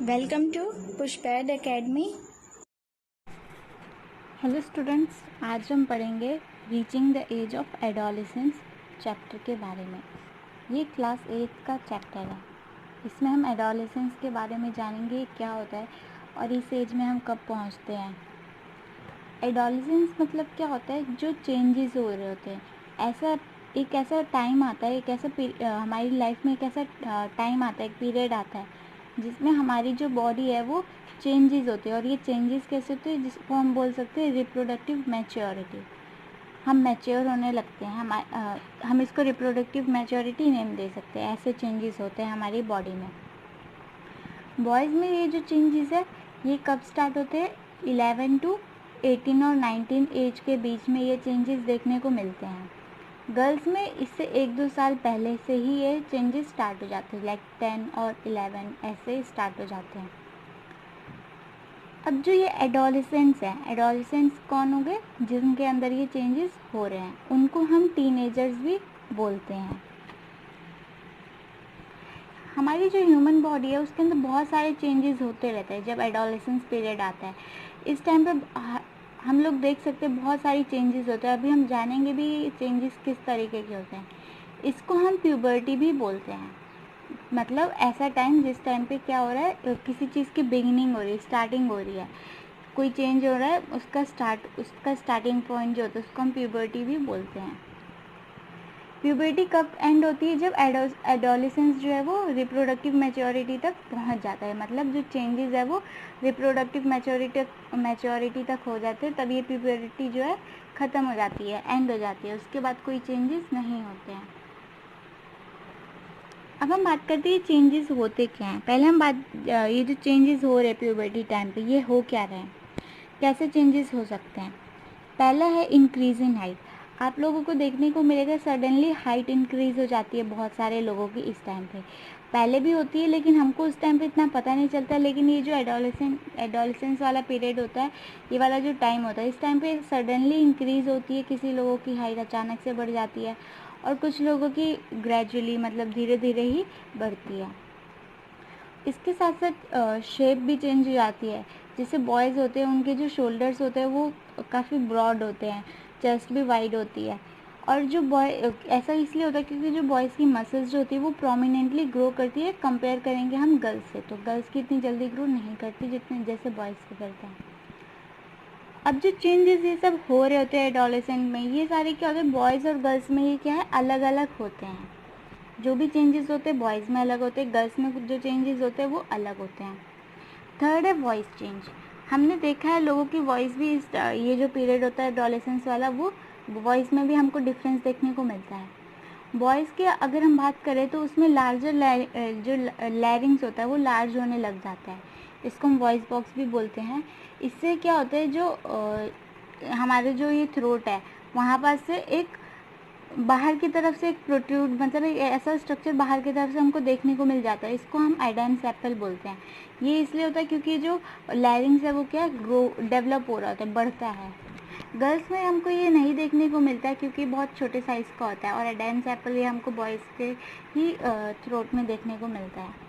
Welcome to Pushpad academy. Hello students, आज हम पढ़ेंगे reaching the age of adolescence chapter के बारे में। ये क्लास 8 का चैप्टर है। इसमें हम एडोलेसेंस के बारे में जानेंगे क्या होता है और इस एज में हम कब पहुंचते हैं। एडोलेसेंस मतलब क्या होता है, जो चेंजेस हो रहे होते हैं। एक ऐसा टाइम आता है, हमारी लाइफ में एक ऐसा टाइम आता है, एक पीरियड आता है जिसमें हमारी जो बॉडी है वो चेंजेस होते हैं। और ये चेंजेस कैसे होते हैं, जिसको हम बोल सकते हैं रिप्रोडक्टिव मैच्योरिटी। हम मैच्योर होने लगते हैं, हम इसको रिप्रोडक्टिव मैच्योरिटी नेम दे सकते हैं। ऐसे चेंजेस होते हैं हमारी बॉडी में। बॉयज़ में ये जो चेंजेस है ये कब स्टार्ट होते हैं, 11 to 18 और 19 एज के बीच में ये चेंजेस देखने को मिलते हैं। गर्ल्स में इससे 1-2 साल पहले से ही ये चेंजेस स्टार्ट हो जाते हैं, लाइक 10 और 11 ऐसे स्टार्ट हो जाते हैं। अब जो ये एडोलेसेंट्स हैं, एडोलेसेंट्स कौन हो गए, जिनके अंदर ये चेंजेस हो रहे हैं, उनको हम टीनेजर्स भी बोलते हैं। हमारी जो ह्यूमन बॉडी है उसके अंदर बहुत सारे चेंजेस होते रहते हैं जब एडोलेसेंस पीरियड आता है। इस टाइम पे हम लोग देख सकते हैं बहुत सारी चेंजेस होते हैं। अभी हम जानेंगे भी चेंजेस किस तरीके के होते हैं। इसको हम प्यूबर्टी भी बोलते हैं। मतलब ऐसा टाइम जिस टाइम पे क्या हो रहा है, किसी चीज़ की बिगिनिंग हो रही है, स्टार्टिंग हो रही है, कोई चेंज हो रहा है, उसका स्टार्टिंग पॉइंट जो होता है उसको हम प्यूबर्टी भी बोलते हैं। प्यूबर्टी कब एंड होती है, जब एडोलेसेंस जो है वो रिप्रोडक्टिव मैच्योरिटी तक पहुंच जाता है। मतलब जो चेंजेस है वो रिप्रोडक्टिव मैच्योरिटी तक हो जाते हैं, तब ये प्यूबर्टी जो है ख़त्म हो जाती है, एंड हो जाती है। उसके बाद कोई चेंजेस नहीं होते हैं। अब हम बात करते हैं चेंजेस होते क्या हैं। पहले ये जो चेंजेस हो रहे हैं प्यूबर्टी टाइम पे, ये हो क्या रहे हैं, कैसे चेंजेस हो सकते हैं। पहला है इंक्रीज इन हाइट। आप लोगों को देखने को मिलेगा सडनली हाइट इंक्रीज़ हो जाती है बहुत सारे लोगों की इस टाइम पे। पहले भी होती है लेकिन हमको उस टाइम पे इतना पता नहीं चलता। लेकिन ये जो एडोलेसेंस वाला पीरियड होता है, ये वाला जो टाइम होता है, इस टाइम पे सडनली इंक्रीज़ होती है। किसी लोगों की हाइट अचानक से बढ़ जाती है और कुछ लोगों की ग्रेजुअली, मतलब धीरे धीरे ही बढ़ती है। इसके साथ साथ शेप भी चेंज हो जाती है। जैसे बॉयज़ होते हैं उनके जो शोल्डर्स होते हैं वो काफ़ी ब्रॉड होते हैं, चेस्ट भी वाइड होती है। और जो ऐसा इसलिए होता है क्योंकि जो बॉयज़ की मसल्स जो होती है वो प्रोमिनेंटली ग्रो करती है, कंपेयर करेंगे हम गर्ल्स से। तो गर्ल्स की इतनी जल्दी ग्रो नहीं करती जितने जैसे बॉयज़ की करते हैं। अब जो चेंजेस ये सब हो रहे होते हैं एडोलेसेंट में, ये सारे क्या होते हैं, बॉयज़ और गर्ल्स में ये क्या है, अलग अलग होते हैं। जो भी चेंजेस होते हैं बॉयज़ में अलग होते हैं, गर्ल्स में कुछ जो चेंजेस होते हैं वो अलग होते हैं। थर्ड है वॉइस चेंज। हमने देखा है लोगों की वॉइस भी ये जो पीरियड होता है एडोलेसेंस वाला, वो वॉइस में भी हमको डिफरेंस देखने को मिलता है। वॉइस की अगर हम बात करें तो उसमें जो लैरिंग्स होता है वो लार्ज होने लग जाता है। इसको हम वॉइस बॉक्स भी बोलते हैं। इससे क्या होता है, जो हमारे जो ये थ्रोट है वहाँ पर से एक बाहर की तरफ से एक प्रोट्रूड, मतलब एक ऐसा स्ट्रक्चर बाहर की तरफ से हमको देखने को मिल जाता है। इसको हम एडेंस एप्पल बोलते हैं। ये इसलिए होता है क्योंकि जो लैरिंग्स है वो क्या ग्रो डेवलप हो रहा होता है, बढ़ता है। गर्ल्स में हमको ये नहीं देखने को मिलता है क्योंकि बहुत छोटे साइज़ का होता है। और एडेंस एप्पल ये हमको बॉयज़ के ही थ्रोट में देखने को मिलता है।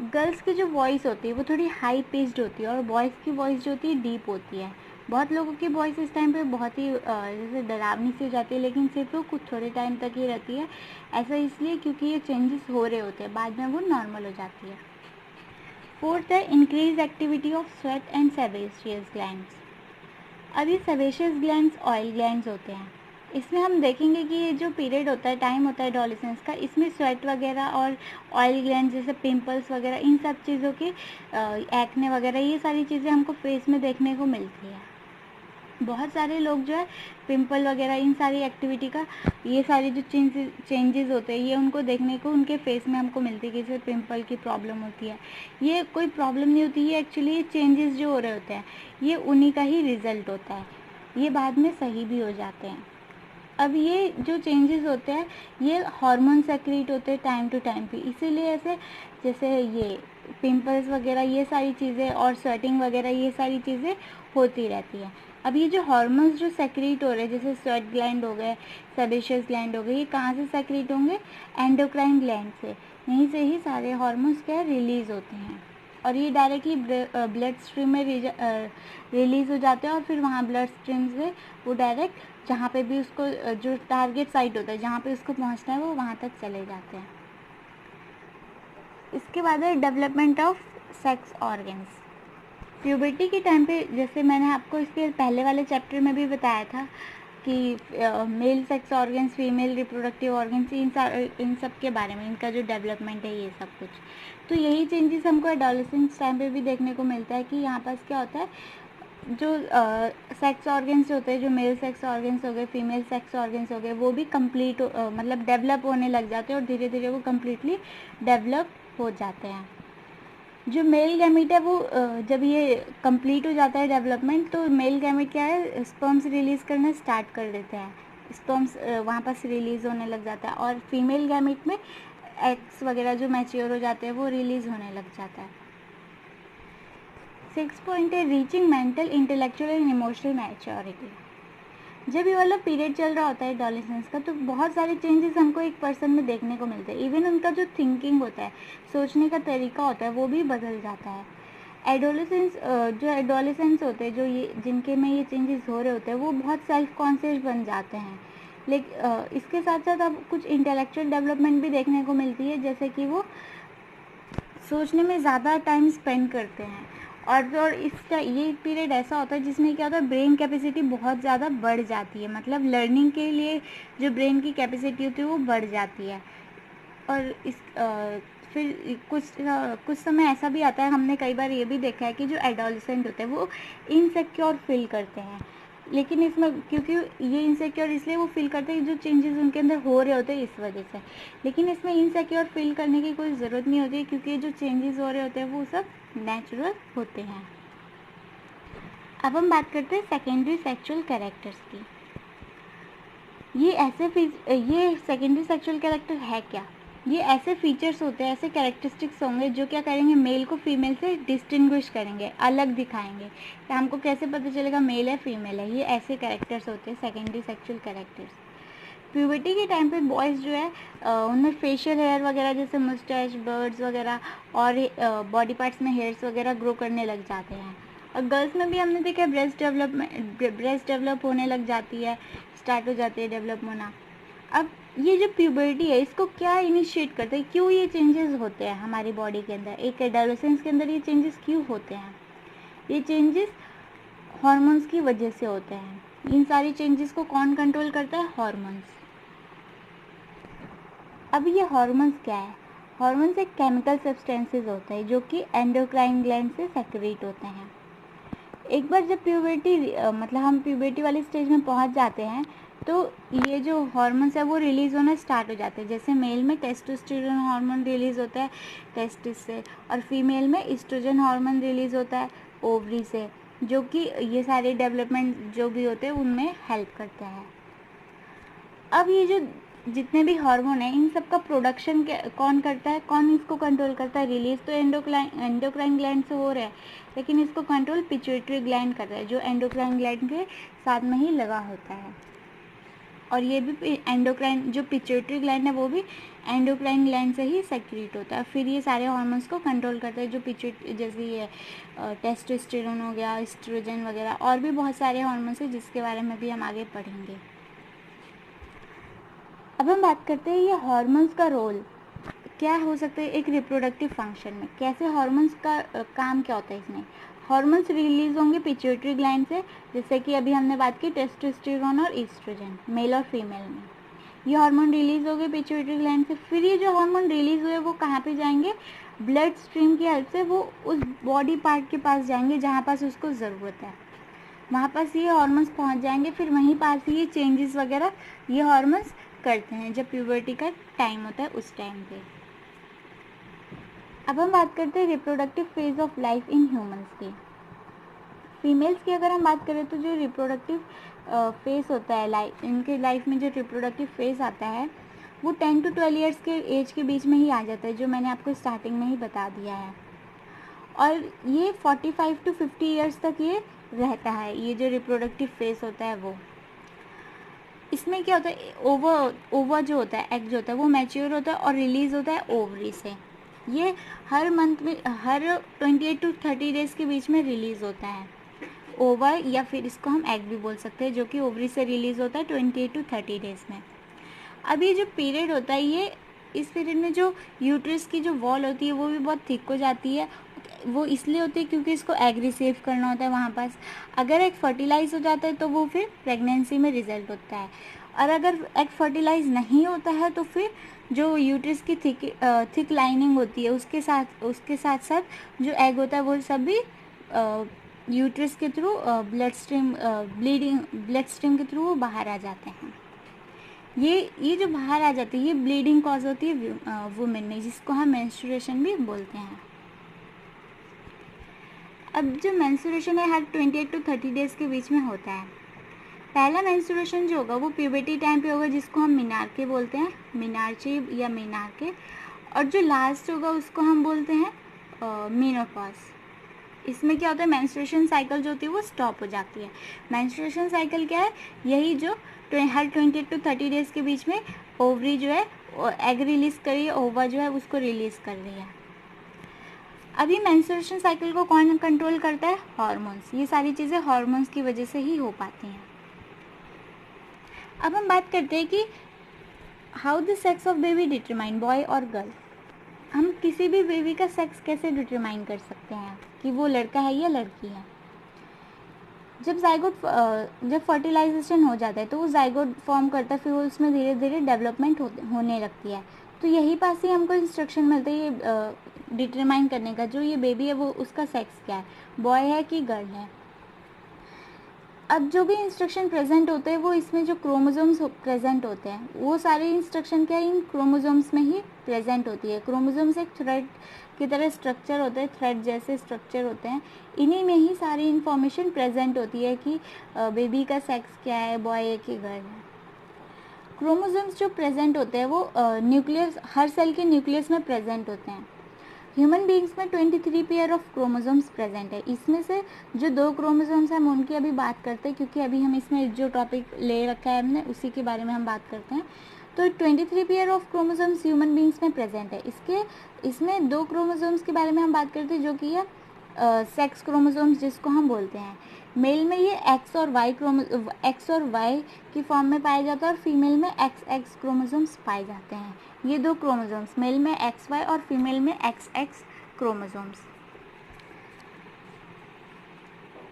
गर्ल्स की जो वॉइस होती है वो थोड़ी हाई पिच्ड होती है और बॉयज़ की वॉइस जो होती है डीप होती है। बहुत लोगों की वॉइस इस टाइम पे बहुत ही जैसे डरावनी सी हो जाती है, लेकिन सिर्फ वो कुछ थोड़े टाइम तक ही रहती है। ऐसा इसलिए क्योंकि ये चेंजेस हो रहे होते हैं, बाद में वो नॉर्मल हो जाती है। फोर्थ है increase activity of sweat and sebaceous glands. अब ये सेबेशियस ग्लैंड्स ऑयल ग्लैंड्स होते हैं। इसमें हम देखेंगे कि ये जो पीरियड होता है, टाइम होता है एडोलेसेंस का, इसमें स्वेट वगैरह और ऑयल ग्लैंड जैसे पिंपल्स वगैरह, इन सब चीज़ों की एक्ने वगैरह, ये सारी चीज़ें हमको फेस में देखने को मिलती है। बहुत सारे लोग जो है पिंपल वगैरह, इन सारी एक्टिविटी का, ये सारी जो चेंजेस होते हैं ये उनको देखने को उनके फेस में हमको मिलती है कि जैसे पिंपल की प्रॉब्लम होती है। ये कोई प्रॉब्लम नहीं होती है एक्चुअली, ये चेंजेस जो हो रहे होते हैं ये उन्हीं का ही रिजल्ट होता है। ये बाद में सही भी हो जाते हैं। अब ये जो चेंजेस होते हैं ये हार्मोन सेक्रेट होते हैं टाइम टू टाइम पे, इसीलिए ऐसे जैसे ये पिंपल्स वगैरह, ये सारी चीज़ें और स्वेटिंग वगैरह, ये सारी चीज़ें होती रहती है। अब ये जो हार्मोन्स जो सेक्रेट हो रहे हैं, जैसे स्वेट ग्लैंड हो गए, सेबेशियस ग्लैंड हो गए, ये कहाँ से सेक्रेट होंगे? एंडोक्राइन ग्लैंड से। यहीं से ही सारे हार्मोन्स क्या रिलीज़ होते हैं और ये डायरेक्टली ब्लड स्ट्रीम में रिलीज़ हो जाते हैं और फिर वहाँ ब्लड स्ट्रीम से वो डायरेक्ट जहाँ पे भी उसको जो टारगेट साइट होता है जहाँ पे उसको पहुँचना है वो वहाँ तक चले जाते हैं। इसके बाद है development of sex organs. Puberty के टाइम पे, जैसे मैंने आपको इसके पहले वाले चैप्टर में भी बताया था कि male sex organs, female reproductive organs, इन सब के बारे में, इनका जो डेवलपमेंट है ये सब कुछ। तो यही चेंजेस हमको एडोलेसेंस टाइम पे भी देखने को मिलता है कि यहाँ पास क्या होता है, जो सेक्स ऑर्गन्स होते हैं, जो मेल सेक्स ऑर्गन्स हो गए, फीमेल सेक्स ऑर्गन्स हो गए, वो भी कंप्लीट मतलब डेवलप होने लग जाते हैं और धीरे धीरे वो कम्प्लीटली डेवलप हो जाते हैं। जो मेल गैमीट है वो जब ये कंप्लीट हो जाता है डेवलपमेंट, तो मेल गैमीट क्या है, स्पर्म्स रिलीज़ करना स्टार्ट कर देते हैं, स्पर्म्स वहाँ पर रिलीज़ होने लग जाता है। और फीमेल गैमीट में एग्स वगैरह जो मैच्योर हो जाते हैं वो रिलीज़ होने लग जाता है। 6 पॉइंट है reaching mental, intellectual and emotional maturity. जब ये वाला पीरियड चल रहा होता है एडोलेसेंस का, तो बहुत सारे चेंजेस हमको एक पर्सन में देखने को मिलते हैं। इवन उनका जो थिंकिंग होता है, सोचने का तरीका होता है, वो भी बदल जाता है। जो एडोलेसेंस होते हैं, जो ये जिनके में ये चेंजेस हो रहे होते हैं, वो बहुत सेल्फ कॉन्शियस बन जाते हैं। लेकिन इसके साथ साथ अब कुछ इंटेलेक्चुअल डेवलपमेंट भी देखने को मिलती है, जैसे कि वो सोचने में ज़्यादा टाइम स्पेंड करते हैं। और इसका ये पीरियड ऐसा होता है जिसमें क्या होता है, ब्रेन कैपेसिटी बहुत ज़्यादा बढ़ जाती है, मतलब लर्निंग के लिए जो ब्रेन की कैपेसिटी होती है वो बढ़ जाती है। और फिर कुछ समय ऐसा भी आता है, हमने कई बार ये भी देखा है कि जो एडोलेसेंट होते हैं वो इनसिक्योर फील करते हैं। लेकिन इसमें क्योंकि ये इनसिक्योर इसलिए वो फील करते हैं जो चेंजेस उनके अंदर हो रहे होते हैं इस वजह से। लेकिन इसमें इनसिक्योर फील करने की कोई ज़रूरत नहीं होती, क्योंकि जो चेंजेस हो रहे होते हैं वो सब नेचुरल होते हैं। अब हम बात करते हैं सेकेंडरी सेक्सुअल कैरेक्टर्स की। ये सेकेंडरी सेक्सुअल कैरेक्टर है क्या? ये ऐसे फीचर्स होते हैं, ऐसे कैरेक्टरिस्टिक्स होंगे जो क्या करेंगे, मेल को फीमेल से डिस्टिंग्विश करेंगे, अलग दिखाएंगे। कि हमको कैसे पता चलेगा मेल है फीमेल है? ये ऐसे कैरेक्टर्स होते हैं सेकेंडरी सेक्सुअल कैरेक्टर्स। प्यूबर्टी के टाइम पे बॉयज़ जो है उनमें फेशियल हेयर वगैरह जैसे मुस्टैच, बर्ड्स वगैरह और बॉडी पार्ट्स में हेयर्स वगैरह ग्रो करने लग जाते हैं। और गर्ल्स में भी हमने देखा है ब्रेस्ट डेवलप होने लग जाती है, स्टार्ट हो जाती है डेवलप होना। अब ये जो प्यूबर्टी है इसको क्या इनिशिएट करता है, क्यों ये चेंजेस होते हैं हमारी बॉडी के अंदर, एक एडोलेसेंस के अंदर ये चेंजेस क्यों होते हैं? ये चेंजेस हार्मोन्स की वजह से होते हैं। इन सारी चेंजेस को कौन कंट्रोल करता है? हार्मोन्स। अब ये हार्मोन्स क्या है? हार्मोन्स एक केमिकल सब्सटेंसेस होते हैं जो कि एंडोक्राइन ग्लैंड से सेक्रेट होते हैं। एक बार जब मतलब हम प्यूबर्टी वाली स्टेज में पहुंच जाते हैं, तो ये जो हार्मोन्स है वो रिलीज़ होना स्टार्ट हो जाते हैं। जैसे मेल में टेस्टोस्टेरोन हार्मोन रिलीज़ होता है टेस्टिस से, और फीमेल में ईस्ट्रोजन हार्मोन रिलीज़ होता है ओवरी से, जो कि ये सारे डेवलपमेंट जो भी होते हैं उनमें हेल्प करते हैं। अब ये जो जितने भी हार्मोन है इन सब का प्रोडक्शन कौन करता है, कौन इसको कंट्रोल करता है? रिलीज तो एंडोक्राइन ग्लैंड से हो रहा है, लेकिन इसको कंट्रोल पिट्यूटरी ग्लैंड कर रहा है, जो एंडोक्राइन ग्लैंड के साथ में ही लगा होता है। और ये भी एंडोक्राइन, जो पिट्यूटरी ग्लैंड है वो भी एंडोक्राइन ग्लैंड से ही सेक्रेट होता है। फिर ये सारे हार्मोन्स को कंट्रोल करता है, जो जैसे ये टेस्टोस्टेरोन हो गया, एस्ट्रोजन वगैरह, और भी बहुत सारे हार्मोन्स हैं जिसके बारे में भी हम आगे पढ़ेंगे। अब हम बात करते हैं ये हार्मोन्स का रोल क्या हो सकता है एक रिप्रोडक्टिव फंक्शन में, कैसे हार्मोन्स का काम क्या होता है इसमें। हार्मोन्स रिलीज होंगे पिट्यूटरी ग्लैंड से, जैसे कि अभी हमने बात की टेस्टोस्टेरोन और ईस्ट्रोजन, मेल और फीमेल में ये हार्मोन रिलीज हो गए पिट्यूटरी ग्लैंड से। फिर ये जो हार्मोन रिलीज हुए वो कहाँ पे जाएंगे? ब्लड स्ट्रीम की हेल्प से वो उस बॉडी पार्ट के पास जाएंगे जहाँ पास उसको ज़रूरत है, वहाँ पास ये हार्मोन्स पहुँच जाएंगे। फिर वहीं पास ही ये चेंजेस वगैरह ये हार्मोन्स करते हैं जब प्यूबर्टी का टाइम होता है उस टाइम पे। अब हम बात करते हैं reproductive phase of life in humans की। फीमेल्स की अगर हम बात करें तो जो रिप्रोडक्टिव फेज होता है इनके लाइफ में, जो रिप्रोडक्टिव फेज आता है वो 10 to 12 ईयर्स के एज के बीच में ही आ जाता है, जो मैंने आपको स्टार्टिंग में ही बता दिया है। और ये 45 to 50 ईयर्स तक ये रहता है, ये जो रिप्रोडक्टिव फेज होता है वो। इसमें क्या होता है, ओवा जो होता है, एग जो होता है वो मैच्योर होता है और रिलीज होता है ओवरी से। ये हर मंथ में, हर 28 to 30 डेज के बीच में रिलीज होता है ओवा, या फिर इसको हम एग भी बोल सकते हैं, जो कि ओवरी से रिलीज होता है 28 to 30 डेज में। अब ये जो पीरियड होता है, ये इस पीरियड में जो यूट्रस की जो वॉल होती है वो भी बहुत थिक हो जाती है। वो इसलिए होती है क्योंकि इसको एग रिसीव करना होता है वहाँ पास। अगर एग फर्टिलाइज हो जाता है तो वो फिर प्रेगनेंसी में रिजल्ट होता है, और अगर एग फर्टिलाइज नहीं होता है तो फिर जो यूट्रस की थिक लाइनिंग होती है उसके साथ साथ जो एग होता है वो सब भी यूट्रस के थ्रू ब्लड स्ट्रीम के थ्रू वो बाहर आ जाते हैं। ये जो बाहर आ जाती है ये ब्लीडिंग कॉज होती है वुमेन में, जिसको हम मेंस्ट्रुएशन भी बोलते हैं। अब जो मेंस्ट्रुएशन है हर 28 to 30 डेज के बीच में होता है। पहला मेंस्ट्रुएशन जो होगा वो प्यूबर्टी टाइम पे होगा, जिसको हम मिनार्के बोलते हैं, मिनार्ची या मिनार्के। और जो लास्ट होगा उसको हम बोलते हैं मेनोपॉज। इसमें क्या होता है, मेंस्ट्रुएशन साइकिल जो होती है वो स्टॉप हो जाती है। मेंस्ट्रुएशन साइकिल क्या है, यही जो हर 28 to 30 डेज के बीच में ओवरी जो है एग रिलीज कर रही है, ओवा जो है उसको रिलीज कर रही है। अभी मेंस्ट्रुएशन साइकिल को कौन कंट्रोल करता है, हार्मोन्स। ये सारी चीज़ें हार्मोन्स की वजह से ही हो पाती हैं। अब हम बात करते हैं कि how the sex of baby determine, boy और गर्ल। हम किसी भी बेबी का सेक्स कैसे डिटरमाइन कर सकते हैं कि वो लड़का है या लड़की है। जब फर्टिलाइजेशन हो जाता है तो वो जाइगोट फॉर्म करता है, फिर वो उसमें धीरे धीरे डेवलपमेंट होने लगती है। तो यही पास ही हमको इंस्ट्रक्शन मिलता है ये डिटरमाइन करने का, जो ये बेबी है वो उसका सेक्स क्या है, बॉय है कि गर्ल है। अब जो भी इंस्ट्रक्शन प्रेजेंट होते हैं वो इसमें जो क्रोमोसोम्स प्रेजेंट होते हैं वो सारे इंस्ट्रक्शन क्या है, इन क्रोमोसोम्स में ही प्रेजेंट होती है। क्रोमोसोम्स एक थ्रेड की तरह स्ट्रक्चर होते हैं, थ्रेड जैसे स्ट्रक्चर होते हैं, इन्हीं में ही सारी इन्फॉर्मेशन प्रेजेंट होती है कि बेबी का सेक्स क्या है, बॉय है कि गर्ल है। क्रोमोसोम्स जो प्रेजेंट होते हैं वो न्यूक्लियस, हर सेल के न्यूक्लियस में प्रेजेंट होते हैं। ह्यूमन बींग्स में 23 पेयर ऑफ क्रोमोसोम्स प्रेजेंट है। इसमें से जो 2 क्रोमोसोम्स हैं हम उनकी अभी बात करते हैं, क्योंकि अभी हम इसमें जो टॉपिक ले रखा है हमने उसी के बारे में हम बात करते हैं। तो 23 pair of chromosomes human beings में प्रेजेंट है। इसमें 2 क्रोमोसोम्स के बारे में हम बात करते हैं, जो कि है सेक्स क्रोमोसोम्स, जिसको हम बोलते हैं। मेल में ये एक्स और वाई की फॉर्म में पाया जाता है, और फीमेल में एक्स क्रोमोसोम्स पाए जाते हैं। ये 2 क्रोमोसोम्स, मेल में XY और फीमेल में XX क्रोमोसोम्स।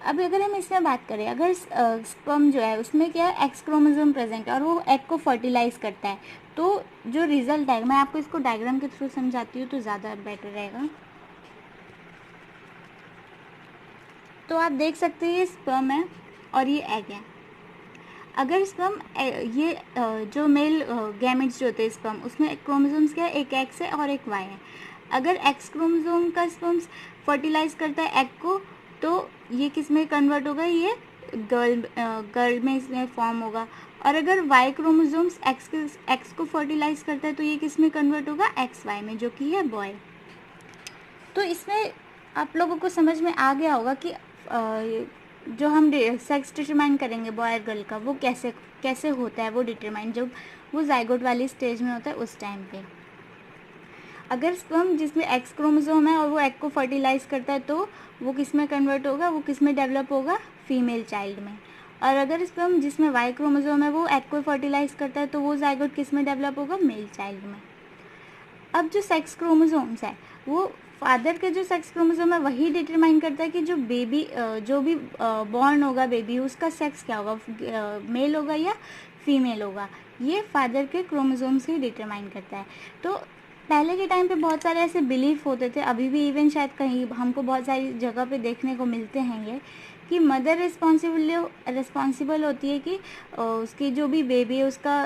अब अगर हम इसमें बात करें, अगर स्पर्म जो है उसमें क्या है, X क्रोमोसोम प्रेजेंट है और वो एग को फर्टिलाइज करता है, तो जो रिजल्ट है, मैं आपको इसको डायग्राम के थ्रू समझाती हूँ तो ज़्यादा बेटर रहेगा। तो आप देख सकते हैं ये स्पर्म है और ये एग है। अगर स्पर्म, ये जो मेल गैमेट्स जो होते हैं स्पर्म, उसमें क्रोमोसोम्स क्या है, एक एक्स है और एक वाई है। अगर एक्स क्रोमोसोम का स्पर्म फर्टिलाइज करता है एग को, तो ये किस में कन्वर्ट होगा, ये गर्ल में इसमें फॉर्म होगा। और अगर वाई क्रोमोसोम्स एक्स को फर्टिलाइज करता है तो ये किस में कन्वर्ट होगा, XY में, जो कि है बॉय। तो इसमें आप लोगों को समझ में आ गया होगा कि जो हम सेक्स डिटरमाइन करेंगे बॉय और गर्ल का, वो कैसे होता है वो डिटरमाइन, जब वो जाइगोट वाली स्टेज में होता है उस टाइम पे। अगर स्पर्म जिसमें एक्स क्रोमोसोम है और वो एग को फर्टिलाइज करता है तो वो किस में कन्वर्ट होगा, वो किस में डेवलप होगा, फीमेल चाइल्ड में। और अगर स्पर्म जिसमें वाई क्रोमोसोम है वो एग को फर्टिलाइज करता है तो वो जाइगोट किस में डेवलप होगा, मेल चाइल्ड में। अब जो सेक्स क्रोमोसोम्स है, वो फादर के जो सेक्स क्रोमोसोम है वही डिटरमाइन करता है कि जो बेबी, जो भी बॉर्न होगा बेबी, उसका सेक्स क्या होगा, मेल होगा या फीमेल होगा। ये फादर के क्रोमोसोम से ही डिटरमाइन करता है। तो पहले के टाइम पे बहुत सारे ऐसे बिलीफ होते थे, अभी भी इवन शायद कहीं हमको बहुत सारी जगह पे देखने को मिलते हैं ये, कि मदर रिस्पॉन्सिबल होती है कि उसकी जो भी बेबी है उसका,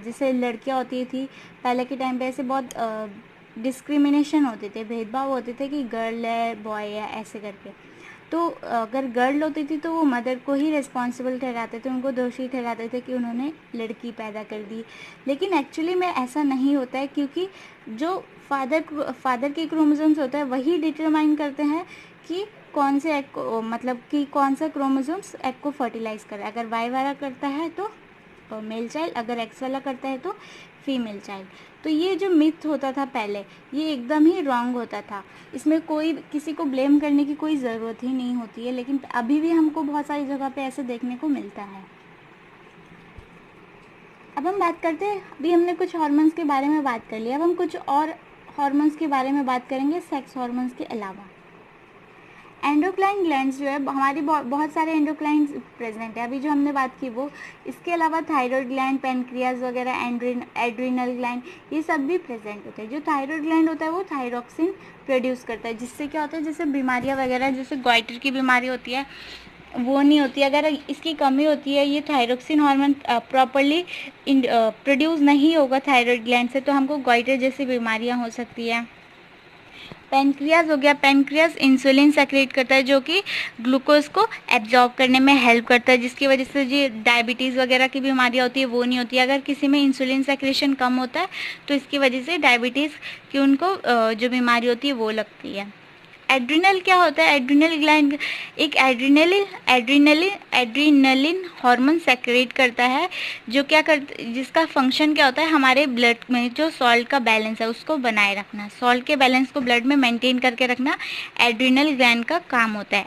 जैसे लड़कियां होती थी पहले के टाइम पे, ऐसे बहुत डिस्क्रिमिनेशन होते थे, भेदभाव होते थे कि गर्ल है बॉय है ऐसे करके। तो अगर गर्ल होती थी तो वो मदर को ही रिस्पॉन्सिबल ठहराते थे, उनको दोषी ठहराते थे कि उन्होंने लड़की पैदा कर दी। लेकिन एक्चुअली में ऐसा नहीं होता है, क्योंकि जो फादर के क्रोमोसोम्स होता है वही डिटरमाइन करते हैं कि कौन से एग को, मतलब कि कौन सा क्रोमोसोम्स एग को फर्टिलाइज कर रहा है। अगर वाई वाला करता है तो मेल चाइल्ड, अगर एक्स वाला करता है तो फीमेल चाइल्ड। तो ये जो मिथ होता था पहले, ये एकदम ही रॉन्ग होता था। इसमें कोई किसी को ब्लेम करने की कोई ज़रूरत ही नहीं होती है, लेकिन अभी भी हमको बहुत सारी जगह पे ऐसे देखने को मिलता है। अब हम बात करते हैं, अभी हमने कुछ हार्मोन्स के बारे में बात कर लिया, अब हम कुछ और हार्मोन्स के बारे में बात करेंगे सेक्स हार्मोन्स के अलावा। एंडोक्राइन ग्लैंड्स जो है हमारी बहुत सारे एंडोक्राइन प्रेजेंट है अभी जो हमने बात की वो। इसके अलावा थायराइड ग्लैंड, पेनक्रियाज वगैरह, एड्रिनल ग्लैंड, ये सब भी प्रेजेंट होते हैं। जो थायराइड ग्लैंड होता है वो थायरोक्सिन प्रोड्यूस करता है, जिससे क्या होता है, जैसे बीमारियां वगैरह, जैसे गॉइटर की बीमारी होती है वो नहीं होती। अगर इसकी कमी होती है, ये थायरोक्सिन हार्मोन प्रॉपरली प्रोड्यूस नहीं होगा थायराइड ग्लैंड से, तो हमको गॉइटर जैसी बीमारियां हो सकती है। पेनक्रियाज हो गया, पेनक्रियाज इंसुलिन सेक्रेट करता है जो कि ग्लूकोज को एब्जॉर्ब करने में हेल्प करता है, जिसकी वजह से जो डायबिटीज़ वगैरह की बीमारियाँ होती है वो नहीं होती है। अगर किसी में इंसुलिन सेक्रेशन कम होता है तो इसकी वजह से डायबिटीज़ की उनको जो बीमारी होती है वो लगती है। एड्रिनल क्या होता है? एड्रिनल ग्लैंड एक एड्रिनलिन हार्मोन सेक्रेट करता है, जो क्या करता, जिसका फंक्शन क्या होता है, हमारे ब्लड में जो सॉल्ट का बैलेंस है उसको बनाए रखना, सॉल्ट के बैलेंस को ब्लड में मेंटेन करके रखना एड्रिनल ग्लैंड का काम होता है।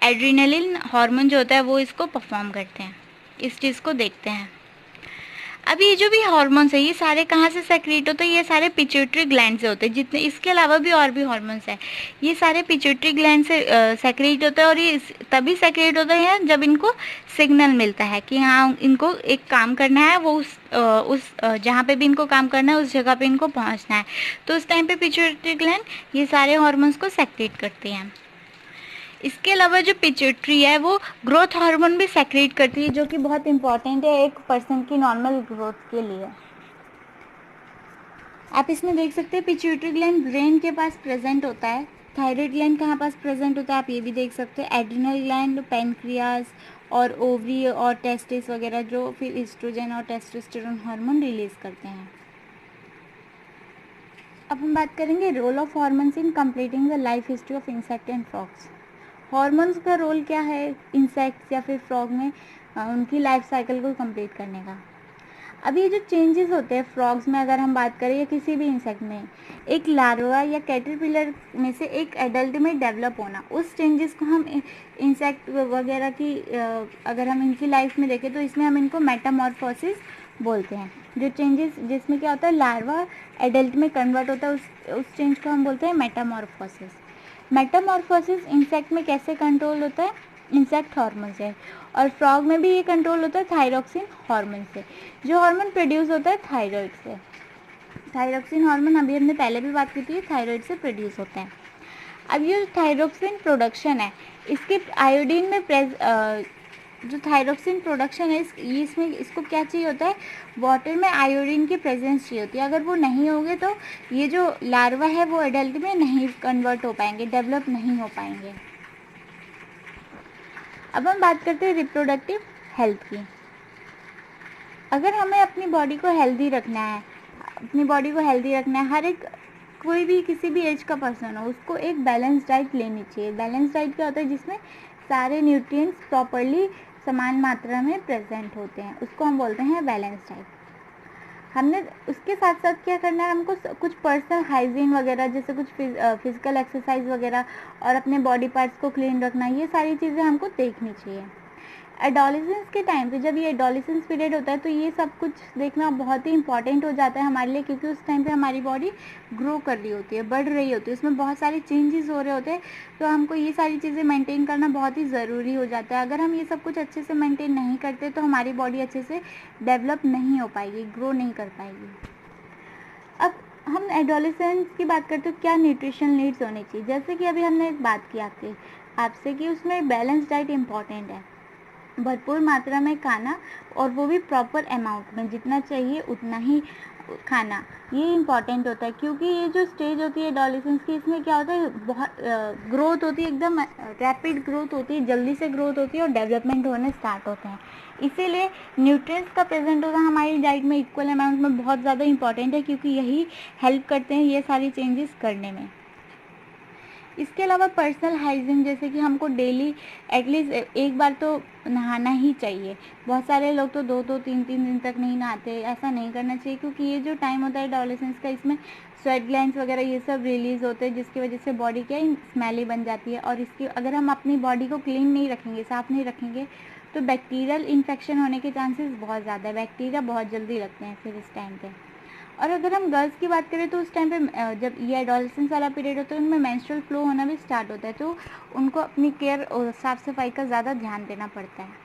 एड्रिनलिन हार्मोन जो होता है वो इसको परफॉर्म करते हैं, इस चीज़ को देखते हैं। अब ये जो भी हार्मोन्स है ये सारे कहाँ से सेक्रेट होते हैं? ये सारे पिट्यूटरी ग्लैंड से होते हैं। जितने इसके अलावा भी और भी हार्मोन्स हैं, ये सारे पिट्यूटरी ग्लैंड से सेक्रेट होता है, और ये तभी सेक्रेट होता है जब इनको सिग्नल मिलता है कि हाँ इनको एक काम करना है, वो उस जहाँ पे भी इनको काम करना है उस जगह पे इनको पहुँचना है, तो उस टाइम पे पिट्यूटरी ग्लैंड ये सारे हार्मोन्स को सेक्रेट करते हैं। इसके अलावा जो पिट्यूटरी है वो ग्रोथ हार्मोन भी सेक्रेट करती है, जो कि बहुत इंपॉर्टेंट है एक पर्सन की नॉर्मल ग्रोथ के लिए। आप इसमें देख सकते हैं पिट्यूटरी ग्लैंड ब्रेन के पास प्रेजेंट होता है। थायराइड ग्लैंड कहाँ पास प्रेजेंट होता है आप ये भी देख सकते हैं। एड्रिनल ग्लैंड पेनक्रियाज और ओवरी और टेस्टिस वगैरह, जो फिर एस्ट्रोजन और टेस्टोस्टेरोन हार्मोन रिलीज करते हैं। अब हम बात करेंगे role of hormones in completing the life history of insect and frogs. Hormones का रोल क्या है इंसेक्ट्स या फिर फ्रॉग में उनकी लाइफ साइकिल को कंप्लीट करने का। अब ये जो चेंजेस होते हैं फ्रॉग्स में, अगर हम बात करें या किसी भी इंसेक्ट में, एक लार्वा या कैटरपिलर में से एक एडल्ट में डेवलप होना, उस चेंजेस को हम इंसेक्ट वगैरह की अगर हम इनकी लाइफ में देखें तो इसमें हम इनको मेटामॉर्फोसिस बोलते हैं। जो चेंजेस जिसमें क्या होता है, लार्वा एडल्ट में कन्वर्ट होता है, उस चेंज को हम बोलते हैं मेटामॉर्फोसिस। मेटामॉर्फोसिस इंसेक्ट में कैसे कंट्रोल होता है? इंसेक्ट हार्मोन से। और फ्रॉग में भी ये कंट्रोल होता है थायरोक्सिन हार्मोन से, जो हार्मोन प्रोड्यूस होता है थायराइड से। थायरोक्सिन हार्मोन अभी हमने पहले भी बात की थी, थायराइड से प्रोड्यूस होता है। अब ये थायरोक्सिन प्रोडक्शन है, इसके आयोडीन में जो थायरोक्सिन प्रोडक्शन है इसमें इसको क्या चाहिए होता है, वाटर में आयोडीन की प्रेजेंस चाहिए होती है। अगर वो नहीं होगे तो ये जो लार्वा है वो एडल्ट में नहीं कन्वर्ट हो पाएंगे, डेवलप नहीं हो पाएंगे। अब हम बात करते हैं रिप्रोडक्टिव हेल्थ की। अगर हमें अपनी बॉडी को हेल्दी रखना है, हर एक कोई भी किसी भी एज का पर्सन हो उसको एक बैलेंस डाइट लेनी चाहिए। बैलेंस डाइट क्या होता है? जिसमें सारे न्यूट्रिएंट्स प्रॉपरली समान मात्रा में प्रेजेंट होते हैं, उसको हम बोलते हैं बैलेंस डाइट। हमने उसके साथ साथ क्या करना है, हमको कुछ पर्सनल हाइजीन वगैरह, जैसे कुछ फिजिकल एक्सरसाइज वगैरह और अपने बॉडी पार्ट्स को क्लीन रखना, ये सारी चीज़ें हमको देखनी चाहिए। एडोलेसेंस के टाइम पे, जब ये एडोलेसेंस पीरियड होता है तो ये सब कुछ देखना बहुत ही इंपॉर्टेंट हो जाता है हमारे लिए, क्योंकि उस टाइम पे हमारी बॉडी ग्रो कर रही होती है, बढ़ रही होती है, उसमें बहुत सारे चेंजेस हो रहे होते हैं, तो हमको ये सारी चीज़ें मेंटेन करना बहुत ही ज़रूरी हो जाता है। अगर हम ये सब कुछ अच्छे से मेंटेन नहीं करते तो हमारी बॉडी अच्छे से डेवलप नहीं हो पाएगी, ग्रो नहीं कर पाएगी। अब हम एडोलेसेंस की बात करते हैं, क्या न्यूट्रिशन नीड्स होनी चाहिए। जैसे कि अभी हमने एक बात की आपसे कि उसमें बैलेंस डाइट इम्पॉर्टेंट है, भरपूर मात्रा में खाना, और वो भी प्रॉपर अमाउंट में, जितना चाहिए उतना ही खाना, ये इम्पॉर्टेंट होता है, क्योंकि ये जो स्टेज होती है एडोलेसेंस की, इसमें क्या होता है, बहुत ग्रोथ होती है, एकदम रैपिड ग्रोथ होती है, जल्दी से ग्रोथ होती है और डेवलपमेंट होने स्टार्ट होते हैं। इसीलिए न्यूट्रिएंट्स का प्रेजेंट होना हमारी डाइट में इक्वल अमाउंट में बहुत ज़्यादा इंपॉर्टेंट है, क्योंकि यही हेल्प करते हैं ये सारी चेंजेस करने में। इसके अलावा पर्सनल हाइजीन, जैसे कि हमको डेली एटलीस्ट एक बार तो नहाना ही चाहिए। बहुत सारे लोग तो 2-3 दिन तक नहीं नहाते, ऐसा नहीं करना चाहिए, क्योंकि ये जो टाइम होता है एडोलेसेंस का, इसमें स्वेट ग्लैंड्स वगैरह ये सब रिलीज़ होते हैं, जिसकी वजह से बॉडी क्या स्मेली बन जाती है। और इसकी अगर हम अपनी बॉडी को क्लीन नहीं रखेंगे, साफ़ नहीं रखेंगे, तो बैक्टीरियल इन्फेक्शन होने के चांसेस बहुत ज़्यादा है। बैक्टीरिया बहुत जल्दी लगते हैं फिर इस टाइम पे। और अगर हम गर्ल्स की बात करें तो उस टाइम पे जब ये एडोलेसेंस वाला पीरियड होता है, उनमें मेंस्ट्रुअल फ्लो होना भी स्टार्ट होता है, तो उनको अपनी केयर और साफ़ सफाई का ज़्यादा ध्यान देना पड़ता है।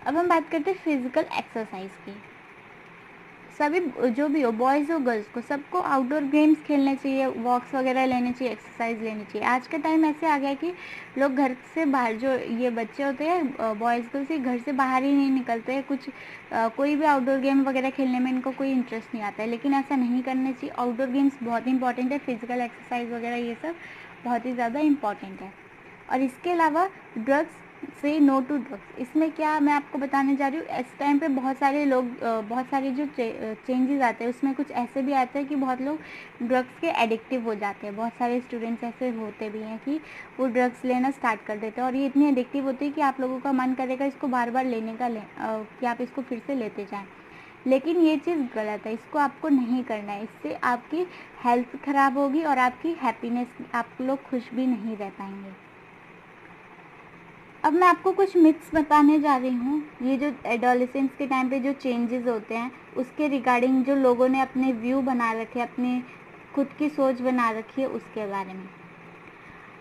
अब हम बात करते हैं फिजिकल एक्सरसाइज की। सभी जो भी हो, बॉयज़ हो गर्ल्स को, सबको आउटडोर गेम्स खेलने चाहिए, वॉक्स वगैरह लेने चाहिए, एक्सरसाइज लेनी चाहिए। आज का टाइम ऐसे आ गया कि लोग घर से बाहर, जो ये बच्चे होते हैं बॉयज़ को, से घर से बाहर ही नहीं निकलते हैं। कोई भी आउटडोर गेम वगैरह खेलने में इनको कोई इंटरेस्ट नहीं आता है, लेकिन ऐसा नहीं करना चाहिए। आउटडोर गेम्स बहुत इंपॉर्टेंट है, फिजिकल एक्सरसाइज वगैरह ये सब बहुत ही ज़्यादा इंपॉर्टेंट है। और इसके अलावा ड्रग्स से नो टू ड्रग्स, इसमें क्या मैं आपको बताने जा रही हूँ, इस टाइम पे बहुत सारे लोग बहुत सारे जो चेंजेस आते हैं, उसमें कुछ ऐसे भी आते हैं कि बहुत लोग ड्रग्स के एडिक्टिव हो जाते हैं। बहुत सारे स्टूडेंट्स ऐसे होते भी हैं कि वो ड्रग्स लेना स्टार्ट कर देते हैं, और ये इतनी एडिक्टिव होती है कि आप लोगों का मन करेगा इसको बार बार लेने का, कि आप इसको फिर से लेते जाएँ। लेकिन ये चीज़ गलत है, इसको आपको नहीं करना है। इससे आपकी हेल्थ ख़राब होगी और आपकी हैप्पीनेस, आप लोग खुश भी नहीं रह पाएंगे। अब मैं आपको कुछ मिथ्स बताने जा रही हूँ। ये जो एडोलेसेंस के टाइम पे जो चेंजेस होते हैं, उसके रिगार्डिंग जो लोगों ने अपने व्यू बना रखे, अपने खुद की सोच बना रखी है, उसके बारे में।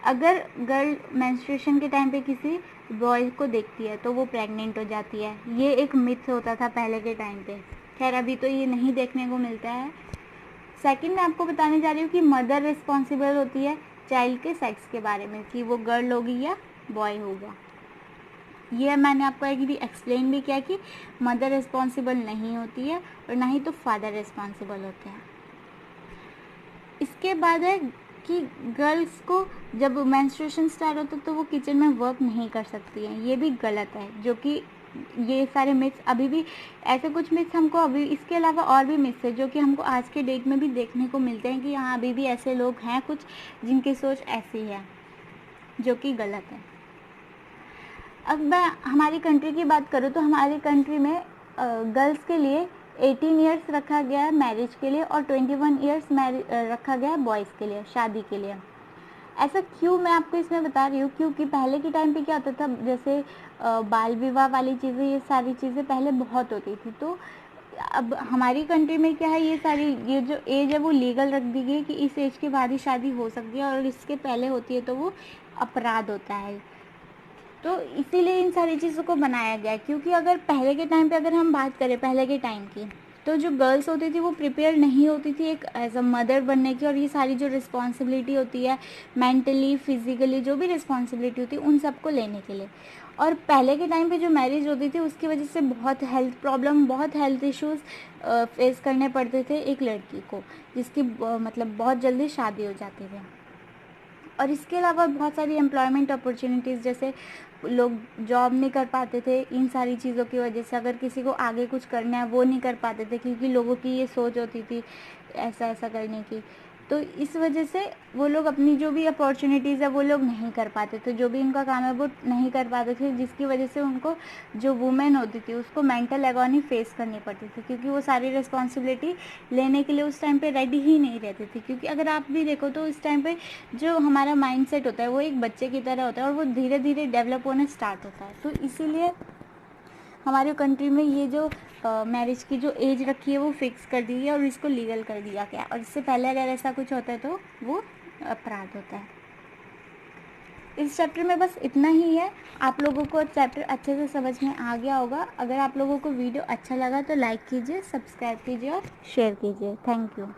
अगर गर्ल मेंस्ट्रुएशन के टाइम पे किसी बॉय को देखती है तो वो प्रेग्नेंट हो जाती है, ये एक मिथ होता था पहले के टाइम पे। खैर अभी तो ये नहीं देखने को मिलता है। सेकंड, मैं आपको बताने जा रही हूँ कि मदर रिस्पॉन्सिबल होती है चाइल्ड के सेक्स के बारे में, कि वो गर्ल होगी या बॉय होगा। ये मैंने आपको एक्सप्लेन भी किया कि मदर रिस्पॉन्सिबल नहीं होती है और ना ही तो फादर रिस्पॉन्सिबल होते हैं। इसके बाद है कि गर्ल्स को जब मेंस्ट्रुएशन स्टार्ट होता है तो वो किचन में वर्क नहीं कर सकती हैं, ये भी गलत है। जो कि ये सारे मिथ्स अभी भी, ऐसे कुछ मिथ्स हमको अभी, इसके अलावा और भी मिथ्स है जो कि हमको आज के डेट में भी देखने को मिलते हैं कि हाँ अभी भी ऐसे लोग हैं कुछ जिनकी सोच ऐसी है, जो कि गलत है। अब मैं हमारी कंट्री की बात करूँ तो हमारी कंट्री में गर्ल्स के लिए 18 ईयर्स रखा गया है मैरिज के लिए, और 21 ईयर्स रखा गया है बॉयज़ के लिए, शादी के लिए। ऐसा क्यों मैं आपको इसमें बता रही हूँ, क्योंकि पहले के टाइम पे क्या होता था, जैसे बाल विवाह वाली चीज़ें, ये सारी चीज़ें पहले बहुत होती थी। तो अब हमारी कंट्री में क्या है, ये जो एज है वो लीगल रख दी गई कि इस एज के बाद ही शादी हो सकती है, और इसके पहले होती है तो वो अपराध होता है। तो इसीलिए इन सारी चीज़ों को बनाया गया, क्योंकि अगर पहले के टाइम पे अगर हम बात करें पहले के टाइम की, तो जो गर्ल्स होती थी वो प्रिपेयर नहीं होती थी एक एज अ मदर बनने की, और ये सारी जो रिस्पॉन्सिबिलिटी होती है, मेंटली फिजिकली जो भी रिस्पॉन्सिबिलिटी होती है, उन सबको लेने के लिए। और पहले के टाइम पे जो मैरिज होती थी उसकी वजह से बहुत हेल्थ प्रॉब्लम, बहुत हेल्थ इश्यूज़ फेस करने पड़ते थे एक लड़की को, जिसकी मतलब बहुत जल्दी शादी हो जाती थी। और इसके अलावा बहुत सारी एम्प्लॉयमेंट अपॉर्चुनिटीज़, जैसे लोग जॉब नहीं कर पाते थे इन सारी चीज़ों की वजह से। अगर किसी को आगे कुछ करना है वो नहीं कर पाते थे, क्योंकि लोगों की ये सोच होती थी ऐसा ऐसा करने की। तो इस वजह से वो लोग अपनी जो भी अपॉर्चुनिटीज़ है वो लोग नहीं कर पाते थे, जो भी उनका काम है वो नहीं कर पाते थे, जिसकी वजह से उनको, जो वुमेन होती थी उसको मेंटल एगोनी फेस करनी पड़ती थी, क्योंकि वो सारी रिस्पॉन्सिबिलिटी लेने के लिए उस टाइम पे रेडी ही नहीं रहती थी। क्योंकि अगर आप भी देखो तो इस टाइम पे जो हमारा माइंडसेट होता है वो एक बच्चे की तरह होता है, और वो धीरे धीरे डेवलप होने स्टार्ट होता है। तो इसीलिए हमारे कंट्री में ये जो मैरिज की जो एज रखी है वो फिक्स कर दी है और इसको लीगल कर दिया गया, और इससे पहले अगर ऐसा कुछ होता है तो वो अपराध होता है। इस चैप्टर में बस इतना ही है। आप लोगों को चैप्टर अच्छे से समझ में आ गया होगा। अगर आप लोगों को वीडियो अच्छा लगा तो लाइक कीजिए, सब्सक्राइब कीजिए और शेयर कीजिए। Thank you.